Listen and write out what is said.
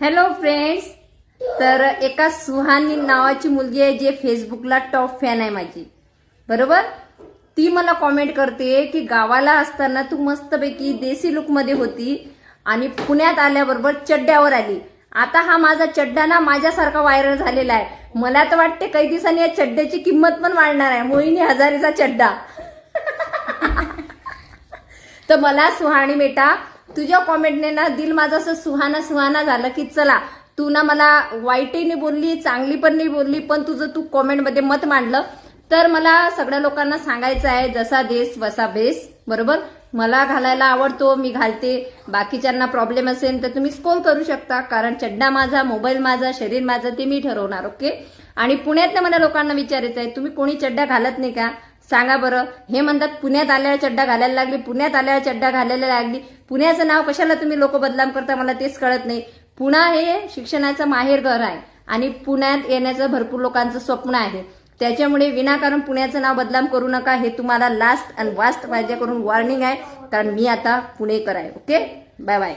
Hello friends. तर एका सुहानी नावाची मुलगी आहे जे फेसबुकला टॉप फॅन आहे माझी, बरोबर. ती मला कॉमेंट करते की गावाला असताना तू मस्तपैकी देसी लुक मध्ये होती आणि पुण्यात आल्याबरोबर चड्ड्यावर आली. आता हा माझा चड्डा ना माझ्यासारखा व्हायरल झालेला आहे. मला तर वाटते काही दिवसांनी या चड्ड्याची किंमत पण वाढणार आहे. मोहिनी हजारेचा चड्डा. तर मला सुहानी बेटा तुझ्या कॉमेंटने ना दिल माझं असं सुहाना सुहाना झालं की चला तू ना मला वाईटही नाही बोलली, चांगली पण नाही बोलली, पण तुझं तू कॉमेंटमध्ये मत मांडलं. तर मला सगळ्या लोकांना सांगायचं आहे जसा देश वसा बेस, बरोबर. मला घालायला आवडतो, मी घालते. बाकीच्यांना प्रॉब्लेम असेल तर तुम्ही स्कोल करू शकता, कारण चड्डा माझा, मोबाईल माझा, शरीर माझं, ते मी ठरवणार. ओके. आणि पुण्यातल्या मला लोकांना विचारायचं आहे तुम्ही कोणी चड्डा घालत नाही का, सांगा बरं. हे म्हणतात पुण्यात आल्यावर चड्डा घालायला लागली, पुण्यात आल्यावर चड्डा घालायला लागली. पुण्याचं नाव कशाला तुम्ही लोक बदनाम करता मला तेच कळत नाही. पुणे हे शिक्षणाचं माहेर घर आहे आणि पुण्यात येण्याचं भरपूर लोकांचं स्वप्न आहे. त्याच्यामुळे विनाकारण पुण्याचं नाव बदनाम करू नका. हे तुम्हाला लास्ट अँड वास्ट माझ्याकडून वॉर्निंग आहे, कारण मी आता पुणेकर आहे. Okay, bye bye.